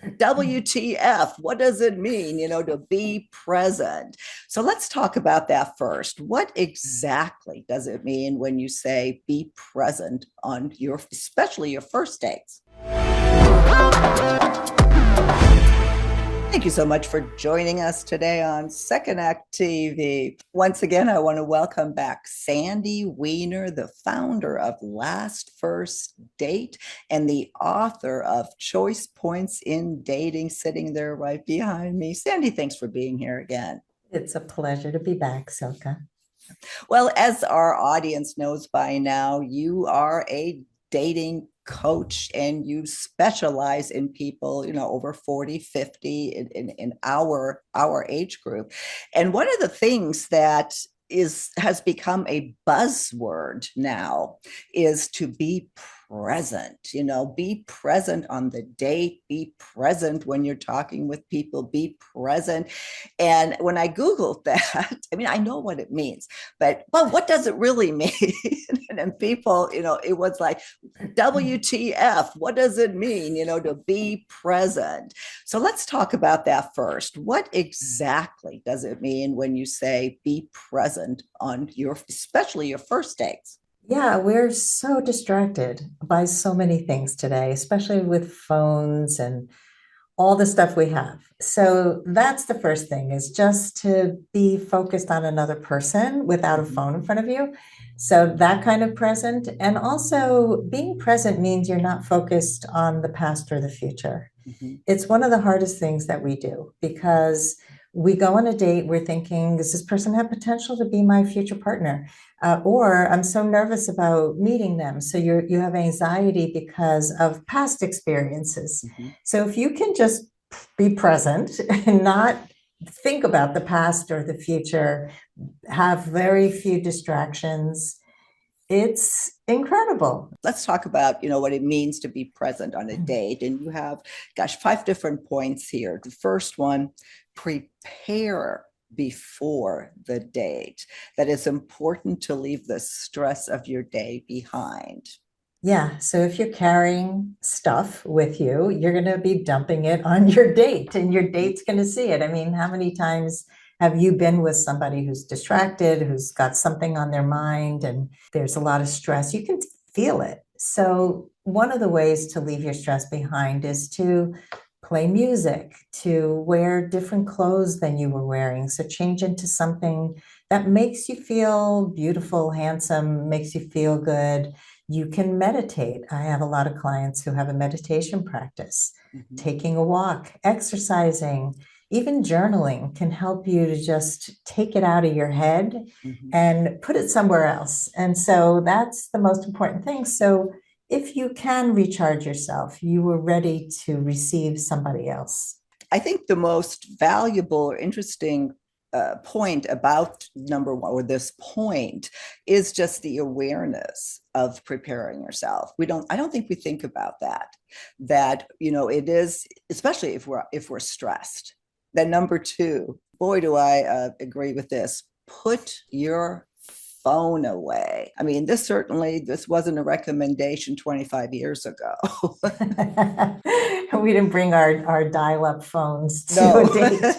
WTF? What does it mean, to be present? So let's talk about that first. What exactly does it mean when you say be present on especially your first dates? Thank you so much for joining us today on Second Act TV. Once again, I want to welcome back Sandy Weiner, the founder of Last First Date and the author of Choice Points in Dating, sitting there right behind me. Sandy, thanks for being here again. It's a pleasure to be back, Silka. Well, as our audience knows by now, you are a dating coach and you specialize in people over 40, 50 in our age group. And one of the things that has become a buzzword now is to be present. Be present on the date, be present when you're talking with people, be present. And when I Googled that, I mean, I know what it means, but what does it really mean? And people, it was like, WTF, what does it mean, to be present? So let's talk about that first. What exactly does it mean when you say be present on especially your first dates? Yeah, we're so distracted by so many things today, especially with phones and all the stuff we have. So that's the first thing, is just to be focused on another person without a phone in front of you. So that kind of present. And also being present means you're not focused on the past or the future. Mm-hmm. It's one of the hardest things that we do, because we go on a date, we're thinking, does this person have potential to be my future partner? Or I'm so nervous about meeting them. So you have anxiety because of past experiences. Mm-hmm. So if you can just be present and not think about the past or the future, have very few distractions, it's incredible. Let's talk about, what it means to be present on a date. And you have, 5 different points here. The first one, prepare before the date. That it's important to leave the stress of your day behind. Yeah. So if you're carrying stuff with you, you're going to be dumping it on your date, and your date's going to see it. I mean, how many times have you been with somebody who's distracted, who's got something on their mind, and there's a lot of stress? You can feel it. So one of the ways to leave your stress behind is to play music, to wear different clothes than you were wearing. So change into something that makes you feel beautiful, handsome, makes you feel good. You can meditate. I have a lot of clients who have a meditation practice. Mm-hmm. Taking a walk, exercising, even journaling can help you to just take it out of your head Mm-hmm. and put it somewhere else. And so that's the most important thing. So if you can recharge yourself, you were ready to receive somebody else. I think the most valuable or interesting point about number one, or this point, is just the awareness of preparing yourself. I don't think we think about that it is, especially if we're stressed. Then number two, boy, do I agree with this. Put your phone away. I mean, this wasn't a recommendation 25 years ago. We didn't bring our dial-up phones to No. a date.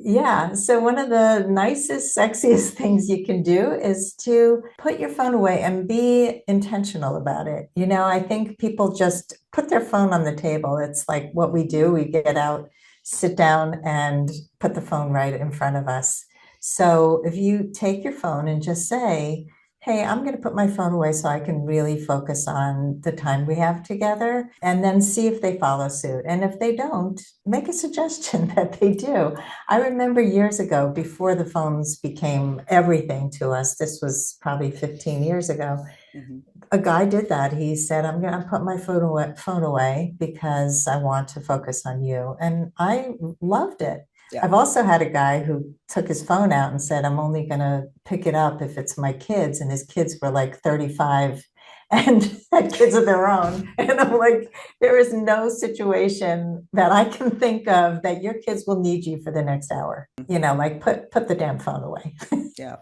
Yeah. So one of the nicest, sexiest things you can do is to put your phone away and be intentional about it. I think people just put their phone on the table. It's like what we do. We get out, sit down, and put the phone right in front of us. So if you take your phone and just say, hey, I'm going to put my phone away so I can really focus on the time we have together, and then see if they follow suit. And if they don't, make a suggestion that they do. I remember years ago, before the phones became everything to us, this was probably 15 years ago, Mm-hmm. a guy did that. He said, I'm going to put my phone away because I want to focus on you. And I loved it. Yeah. I've also had a guy who took his phone out and said, I'm only going to pick it up if it's my kids. And his kids were like 35 and had kids of their own. And I'm like, there is no situation that I can think of that your kids will need you for the next hour. Like put the damn phone away. Yeah.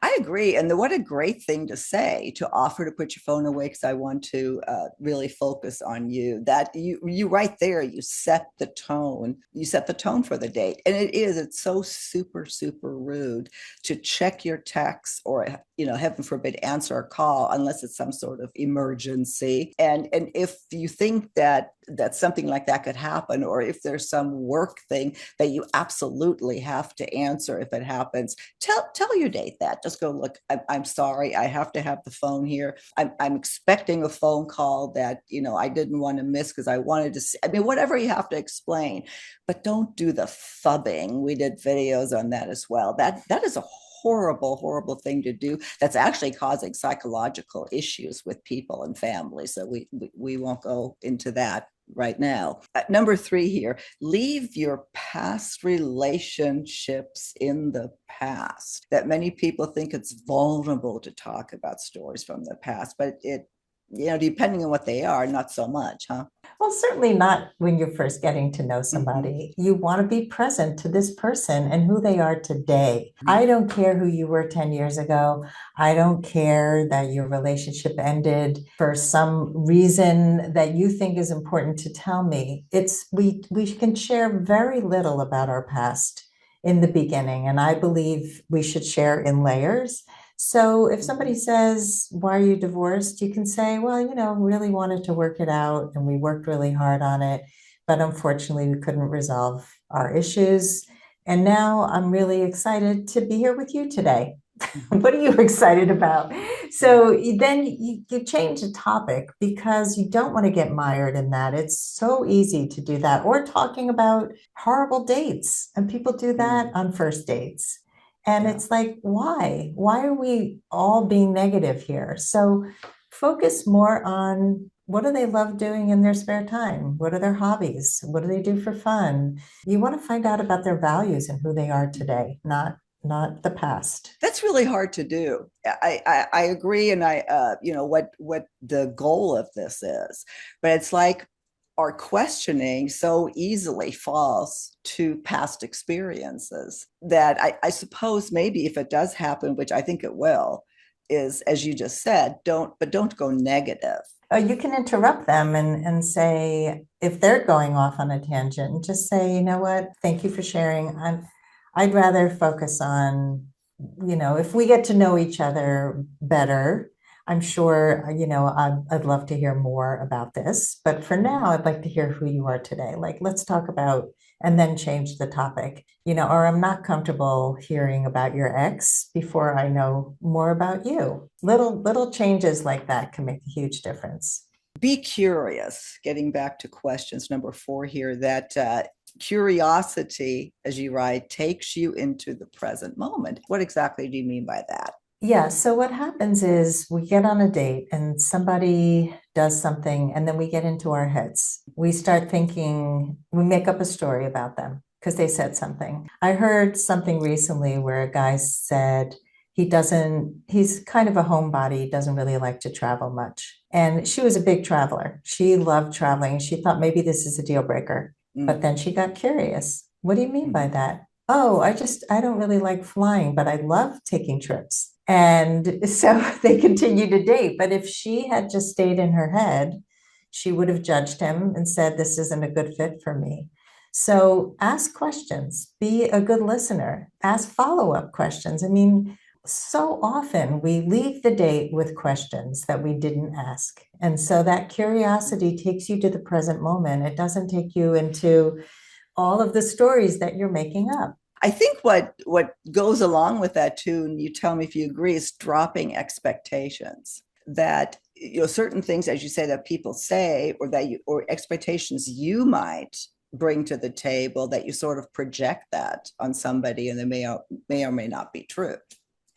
I agree. And what a great thing to say, to offer to put your phone away because I want to really focus on you. That you right there, you set the tone. You set the tone for the date. And it's so super, super rude to check your text or, heaven forbid, answer a call unless it's some sort of emergency. And if you think that something like that could happen, or if there's some work thing that you absolutely have to answer if it happens, tell your date that. Just go, look, I'm sorry, I have to have the phone here. I'm expecting a phone call that I didn't want to miss because I wanted to see. I mean, whatever you have to explain, but don't do the fubbing. We did videos on that as well. That is a horrible, horrible thing to do. That's actually causing psychological issues with people and families. So we won't go into that right now. Number 3 here, leave your past relationships in the past. That many people think it's vulnerable to talk about stories from the past, but depending on what they are, not so much, huh? Well, certainly not when you're first getting to know Mm-hmm. somebody. You want to be present to this person and who they are today. Mm-hmm. I don't care who you were 10 years ago. I don't care that your relationship ended for some reason that you think is important to tell me. We can share very little about our past in the beginning, and I believe we should share in layers. So if somebody says, "Why are you divorced?" you can say, "Well, really wanted to work it out and we worked really hard on it, but unfortunately we couldn't resolve our issues. And now I'm really excited to be here with you today." Mm-hmm. What are you excited about? Yeah. So then you change the topic because you don't want to get mired in that. It's so easy to do that. Or talking about horrible dates, and people do that Mm. on first dates. And Yeah. it's like, why? Why are we all being negative here? So focus more on what do they love doing in their spare time? What are their hobbies? What do they do for fun? You want to find out about their values and who they are Mm-hmm. today, not the past. That's really hard to do. I agree, and what the goal of this is, but it's like our questioning so easily falls to past experiences that I suppose maybe if it does happen, which I think it will, is as you just said, don't go negative. You can interrupt them and say, if they're going off on a tangent, just say, you know what, thank you for sharing. I'd rather focus on, if we get to know each other better, I'm sure, I'd love to hear more about this. But for now, Mhm. I'd like to hear who you are today. Like, let's talk about, and then change the topic, or I'm not comfortable hearing about your ex before I know more about you. Little changes like that can make a huge difference. Be curious. Getting back to questions number 4 here, that curiosity, as you write, takes you into the present moment. What exactly do you mean by that? Yeah, so what happens is we get on a date and somebody does something, and then we get into our heads. We start thinking, we make up a story about them because they said something. I heard something recently where a guy said he's kind of a homebody, doesn't really like to travel much. And she was a big traveler. She loved traveling. She thought maybe this is a deal breaker. But Mm-hmm. then she got curious. What do you mean by Mm-hmm. that? Oh, I don't really like flying, but I love taking trips. And so they continued to date. But if she had just stayed in her head, she would have judged him and said, this isn't a good fit for me. So ask questions, be a good listener, ask follow-up questions. I mean, so often we leave the date with questions that we didn't ask. And so that curiosity takes you to the present moment. It doesn't take you into all of the stories that you're making up. I think what goes along with that too, and you tell me if you agree, is dropping expectations. That certain things, as you say, that people say, or or expectations you might bring to the table, that you sort of project that on somebody, and they may or may not be true.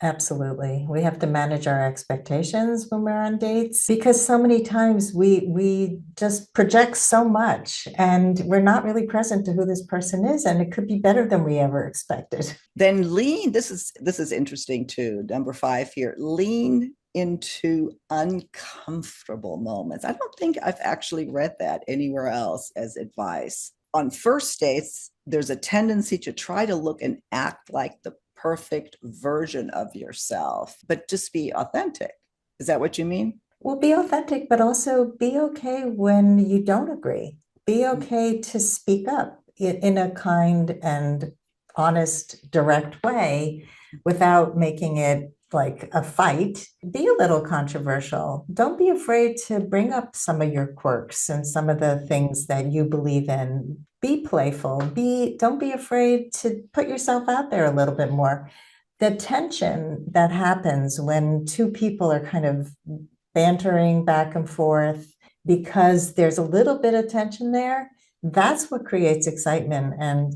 Absolutely. We have to manage our expectations when we're on dates because so many times we just project so much and we're not really present to who this person is, and it could be better than we ever expected. Then lean. This is interesting too. Number 5 here. Lean into uncomfortable moments. I don't think I've actually read that anywhere else as advice. On first dates, there's a tendency to try to look and act like the perfect version of yourself, but just be authentic. Is that what you mean? Well, be authentic, but also be okay when you don't agree. Be okay to speak up in a kind and honest, direct way without making it like a fight. Be a little controversial. Don't be afraid to bring up some of your quirks and some of the things that you believe in. Be playful. Don't be afraid to put yourself out there a little bit more. The tension that happens when two people are kind of bantering back and forth because there's a little bit of tension there, that's what creates excitement and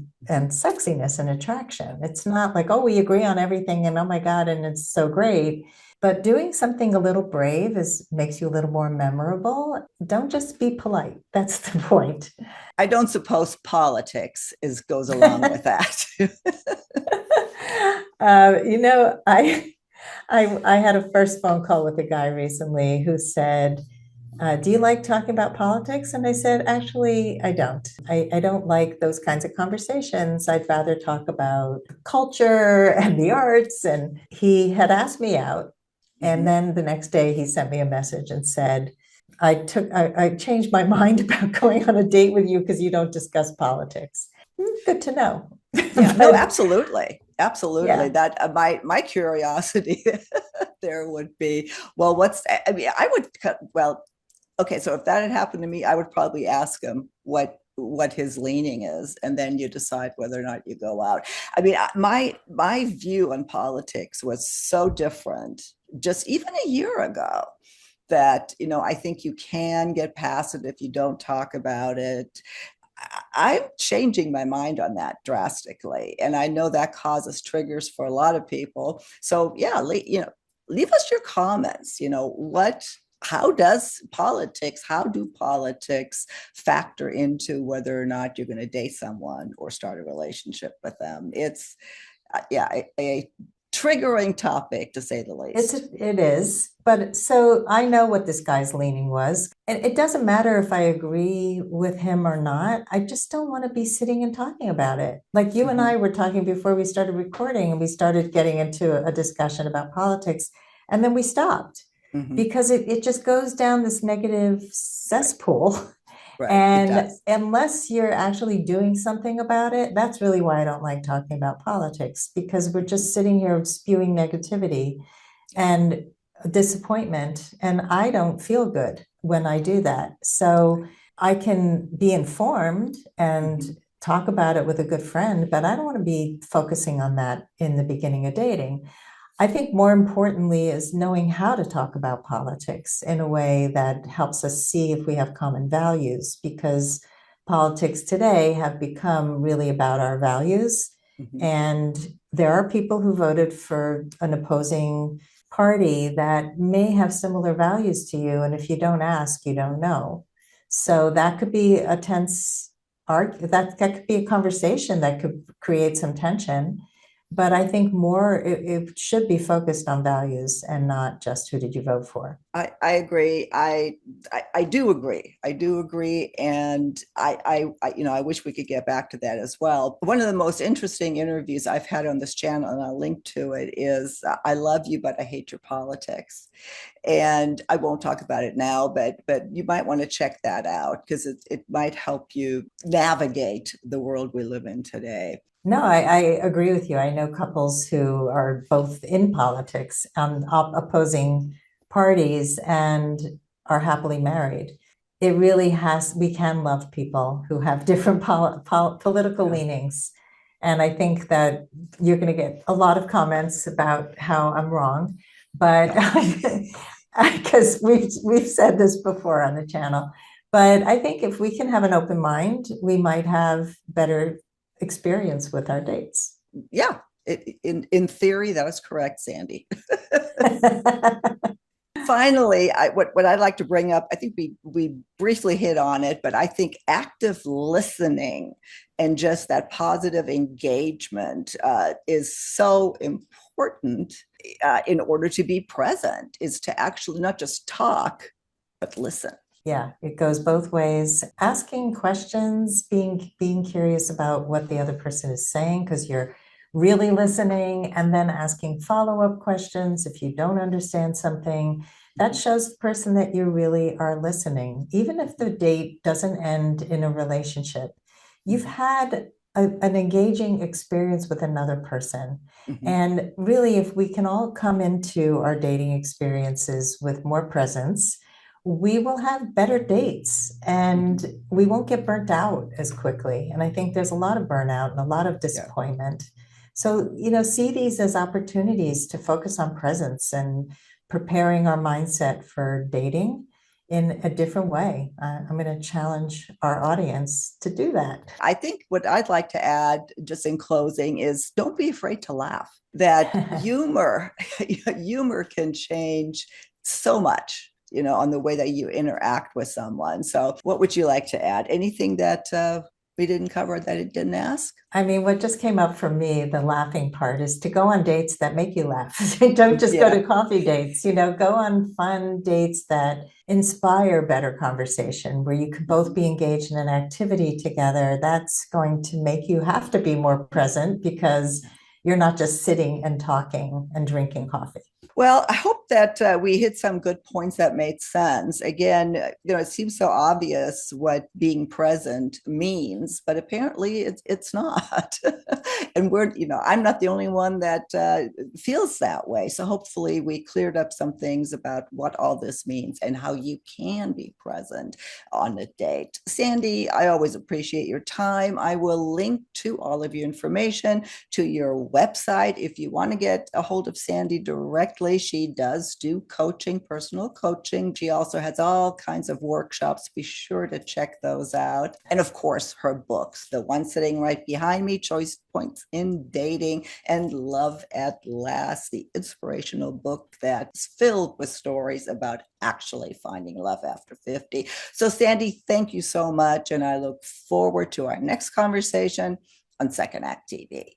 sexiness and attraction. It's not like, oh, we agree on everything and oh my God, and it's so great. But doing something a little brave makes you a little more memorable. Don't just be polite. That's the point. I don't suppose politics is goes along with that. You know, I had a first phone call with a guy recently who said, do you like talking about politics? And I said, actually, I don't. I don't like those kinds of conversations. I'd rather talk about culture and the arts. And he had asked me out. And then the next day he sent me a message and said, I changed my mind about going on a date with you because you don't discuss politics. Good to know. Yeah, no, But absolutely. Absolutely. yeah. That my curiosity there would be, well, I mean, I would well, okay, so if that had happened to me, I would probably ask him what his leaning is, and then you decide whether or not you go out. I mean, my view on politics was so different just even a year ago that, I think you can get past it if you don't talk about it. I'm changing my mind on that drastically. And I know that causes triggers for a lot of people. So yeah, leave us your comments. How do politics factor into whether or not you're going to date someone or start a relationship with them? It's, yeah, a triggering topic to say the least. It is, but so I know what this guy's leaning was. And it doesn't matter if I agree with him or not. I just don't want to be sitting and talking about it. Like you and I were talking before we started recording, and we started getting into a discussion about politics, and then we stopped because it just goes down this negative cesspool. Right, it And does. unless you're actually doing something about it, that's really why I don't like talking about politics, because we're just sitting here spewing negativity and disappointment. And I don't feel good when I do that. So I can be informed and talk about it with a good friend, but I don't want to be focusing on that in the beginning of dating. I think more importantly is knowing how to talk about politics in a way that helps us see if we have common values, because politics today have become really about our values. And there are people who voted for an opposing party that may have similar values to you. And if you don't ask, you don't know. So that could be a tense that could be a conversation that could create some tension. But I think more it should be focused on values and not just who did you vote for. I agree. I do agree. I do agree. And I wish we could get back to that as well. One of the most interesting interviews I've had on this channel, and I'll link to it, is I love you, but I hate your politics. And I won't talk about it now, but you might want to check that out because it might help you navigate the world we live in today. No, I agree with you. I know couples who are both in politics on opposing parties and are happily married. It really we can love people who have different political leanings. And I think that you're going to get a lot of comments about how I'm wrong, but because we've said this before on the channel. But I think if we can have an open mind, we might have better experience with our dates. Yeah, in theory, that is correct, Sandy. Finally, what I'd like to bring up, I think we briefly hit on it, but I think active listening and just that positive engagement is so important in order to be present, is to actually not just talk, but listen. Yeah, it goes both ways. Asking questions, being curious about what the other person is saying, because you're really listening and then asking follow-up questions if you don't understand something. That shows the person that you really are listening. Even if the date doesn't end in a relationship, you've had an engaging experience with another person. Mhm. And really, if we can all come into our dating experiences with more presence, we will have better dates and Mhm. we won't get burnt out as quickly. And I think there's a lot of burnout and a lot of Yeah. disappointment. So, see these as opportunities to focus on presence and preparing our mindset for dating in a different way. I'm going to challenge our audience to do that. I think what I'd like to add just in closing is don't be afraid to laugh. That humor can change so much, on the way that you interact with someone. So what would you like to add? Anything that we didn't cover that it didn't ask? I mean, what just came up for me, the laughing part, is to go on dates that make you laugh. Don't just go Yeah. to coffee dates, go on fun dates that inspire better conversation, where you could both be engaged in an activity together. That's going to make you have to be more present because you're not just sitting and talking and drinking coffee. Well, I hope that we hit some good points that made sense. Again, it seems so obvious what being present means, but apparently it's not. And I'm not the only one that feels that way. So hopefully we cleared up some things about what all this means and how you can be present on a date. Sandy, I always appreciate your time. I will link to all of your information to your website if you want to get a hold of Sandy directly. She does do coaching, personal coaching. She also has all kinds of workshops. Be sure to check those out. And of course, her books, the one sitting right behind me, Choice Points in Dating and Love at Last, the inspirational book that's filled with stories about actually finding love after 50. So Sandy, thank you so much. And I look forward to our next conversation on Second Act TV.